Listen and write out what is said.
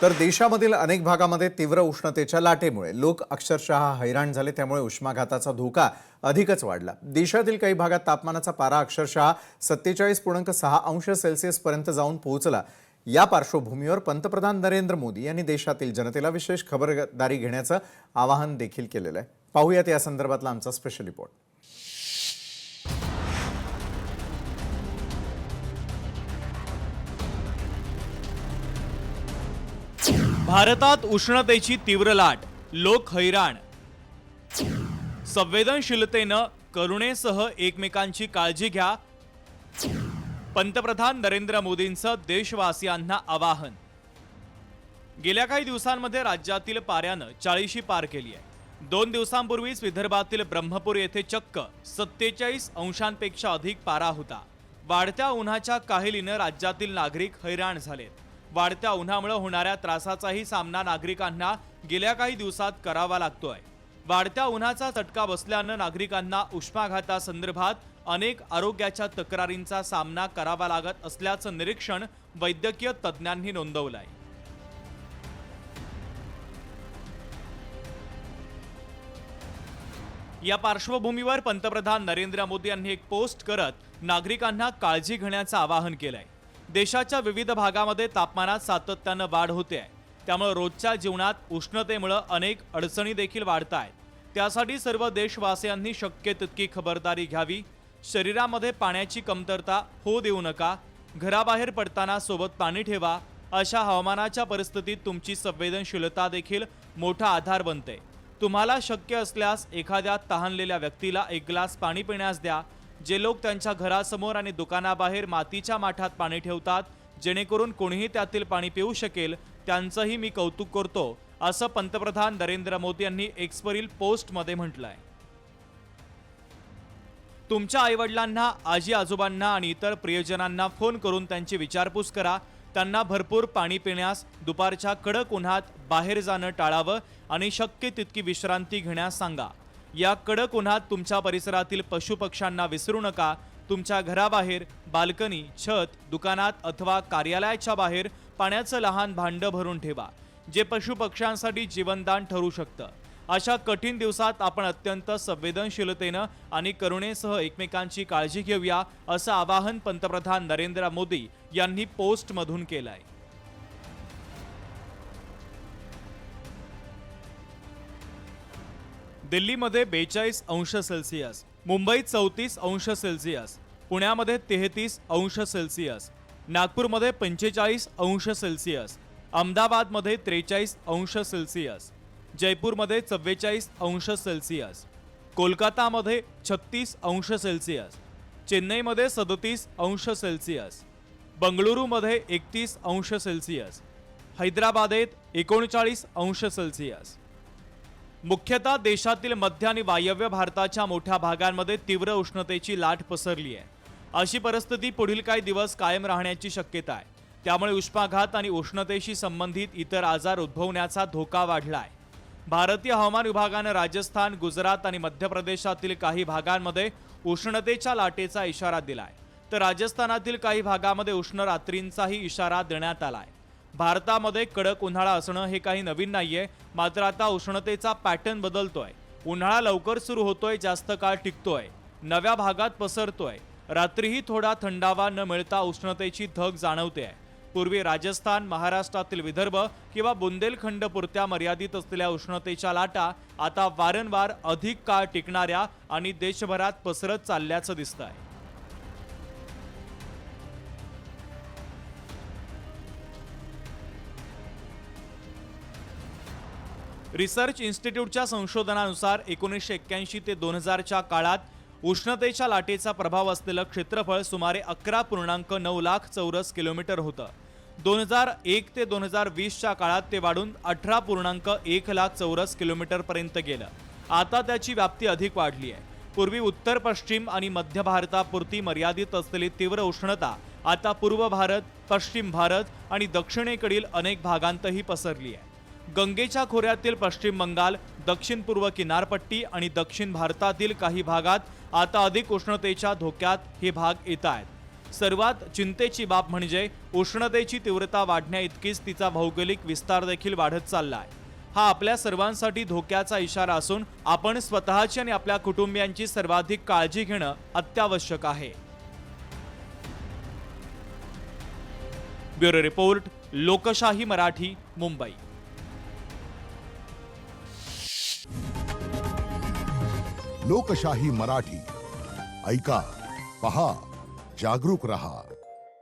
तर देशामधील अनेक भागामध्ये तीव्र उष्णतेच्या लाटेमुळे लोक अक्षरशः हैराण झाले। त्यामुळे उष्माघाताचा धोका अधिकच वाढला। देशातील काही भागात तापमानाचा पारा अक्षरशः 47.6 अंश सेल्सिअस पर्यंत जाऊन पोहोचला। या पार्श्वभूमीवर पंतप्रधान नरेंद्र मोदी यांनी देशातील जनतेला विशेष खबरदारी घेण्याचं आवाहन देखील केलेलं आहे। पाहूयात या संदर्भातला आमचा स्पेशल रिपोर्ट। भारतात उष्णतेची तीव्र लाट, लोक हैराण। संवेदनशीलतेनं करुणेसह एकमेकांची काळजी घ्या। पंतप्रधान नरेंद्र मोदींचं देशवासियांना आवाहन। गेल्या काही दिवसांमध्ये राज्यातील पाऱ्यानं 40शी पार केली आहे। 2 दिवसांपूर्वीच विदर्भातील ब्रह्मपूर येथे चक्क 47 अंशांपेक्षा अधिक पारा होता। वाढत्या उन्हाच्या काहिलीनं राज्यातील नागरिक हैराण झालेत। वाढत्या उन्हामुळे होणाऱ्या त्रासाचाही सामना नागरिकांना गेल्या काही दिवसात करावा लागतोय। वाढत्या उन्हाचा चटका बसल्यानं नागरिकांना उष्माघातासंदर्भात अनेक आरोग्याच्या तक्रारींचा सामना करावा लागत असल्याचं निरीक्षण वैद्यकीय तज्ज्ञांनी नोंदवलंय। या पार्श्वभूमीवर पंतप्रधान नरेंद्र मोदी यांनी एक पोस्ट करत नागरिकांना काळजी घेण्याचं आवाहन केलंय। देशाच्या विविध भागामध्ये तापमानात सातत्यानं वाढ होते आहे। त्यामुळे रोजच्या जीवनात उष्णतेमुळे अनेक अडचणी देखील वाढत आहेत। त्यासाठी सर्व देशवासियांनी शक्य तितकी खबरदारी घ्यावी। शरीरामध्ये पाण्याची कमतरता होऊ देऊ नका। घराबाहेर पडताना सोबत पाणी ठेवा। अशा हवामानाच्या परिस्थितीत तुमची संवेदनशीलता देखील मोठा आधार बनते। तुम्हाला शक्य असल्यास एखाद्या तहानलेल्या व्यक्तीला एक ग्लास पाणी पिण्यास द्या। जे लोक त्यांच्या घरासमोर आणि दुकानाबाहेर मातीच्या माठात पाणी ठेवतात, जेणेकरून कोणीही त्यातील पाणी पिऊ शकेल, त्यांचंही मी कौतुक करतो, असं पंतप्रधान नरेंद्र मोदी यांनी एक्सवरील पोस्टमध्ये म्हटलंय। तुमच्या आईवडिलांना, आजी आजोबांना आणि इतर प्रियजनांना फोन करून त्यांची विचारपूस करा। त्यांना भरपूर पाणी पिण्यास, दुपारच्या कडक उन्हात बाहेर जाणं टाळावं आणि शक्य तितकी विश्रांती घेण्यास सांगा। या कडक उन्हात तुमच्या परिसरातील पशुपक्ष्यांना विसरू नका। तुमच्या घराबाहेर, बाल्कनी, छत, दुकानात अथवा कार्यालयाच्या बाहेर पाण्याचं लहान भांडं भरून ठेवा, जे पशुपक्ष्यांसाठी जीवनदान ठरू शकतं। अशा कठीण दिवसात आपण अत्यंत संवेदनशीलतेनं आणि करुणेसह एकमेकांची काळजी घेऊया, असं आवाहन पंतप्रधान नरेंद्र मोदी यांनी पोस्टमधून केलंय। दिल्लीमध्ये 42 अंश सेल्सिअस, मुंबईत 34 अंश सेल्सिअस, पुण्यामध्ये 33 अंश सेल्सिअस, नागपूरमध्ये 45 अंश सेल्सिअस, अहमदाबादमध्ये 43 अंश सेल्सिअस, जयपूरमध्ये 44 अंश सेल्सिअस, कोलकातामध्ये 36 अंश सेल्सिअस, चेन्नईमध्ये 37 अंश सेल्सिअस, बंगळुरूमध्ये 31 अंश सेल्सिअस, हैदराबादेत 39 अंश सेल्सिअस। मुख्यतः देशातील मध्य आणि वायव्य भारताच्या मोठ्या भागांमध्ये तीव्र उष्णतेची लाट पसरली आहे। अशी परिस्थिती पुढील काही दिवस कायम राहण्याची शक्यता आहे। त्यामुळे उष्माघात आणि उष्णतेशी संबंधित इतर आजार उद्भवण्याचा धोका वाढला आहे। भारतीय हवामान विभागाने राजस्थान, गुजरात आणि मध्य प्रदेशातील काही भागांमध्ये उष्णतेच्या लाटेचा इशारा दिलाय, तर राजस्थानातील काही भागामध्ये उष्ण रात्रींचाही इशारा देण्यात आलाय। भारतामध्ये कडक उन्हाळा असणं हे काही नवीन नाहीये, मात्र आता उष्णतेचा पॅटर्न बदलतोय। उन्हाळा लवकर सुरू होतोय, जास्त काळ टिकतोय, नव्या भागात पसरतोय। रात्रीही थोडा थंडावा न मिळता उष्णतेची धग जाणवते आहे। पूर्वी राजस्थान, महाराष्ट्रातील विदर्भ किंवा बुंदेलखंड पुरत्या मर्यादित असलेल्या उष्णतेच्या लाटा आता वारंवार अधिक काळ टिकणाऱ्या आणि देशभरात पसरत चालल्याचं दिसतंय। रिसर्च इन्स्टिट्यूटच्या संशोधनानुसार 1981 ते 2000च्या काळात उष्णतेच्या लाटेचा प्रभाव असलेलं क्षेत्रफळ सुमारे 11.9 लाख चौरस किलोमीटर होतं। 2001 ते 2020च्या काळात ते वाढून 18.1 लाख चौरस किलोमीटर पर्यंत गेलं। आता त्याची व्याप्ती अधिक वाढली आहे। पूर्वी उत्तर पश्चिम आणि मध्य भारतापुरती मर्यादित असलेली तीव्र उष्णता आता पूर्व भारत, पश्चिम भारत आणि दक्षिणेकडील अनेक भागांतही पसरली आहे। गंगेच्या खोऱ्यातील पश्चिम बंगाल, दक्षिण पूर्व किनारपट्टी आणि दक्षिण भारतातील काही भागात आता अधिक उष्णतेच्या धोक्यात हे भाग येत आहेत। सर्वात चिंतेची बाब म्हणजे उष्णतेची तीव्रता वाढण्या इतकीच तिचा भौगोलिक विस्तार देखील वाढत चाललाय. हा आपल्या सर्वांसाठी धोक्याचा इशारा असून आपण स्वतःची आणि आपल्या कुटुंबियांची सर्वाधिक काळजी घेणं अत्यावश्यक आहे. ब्युरो रिपोर्ट, लोकशाही मराठी, मुंबई. लोकशाही मराठी ऐका, पहा, जागरूक रहा.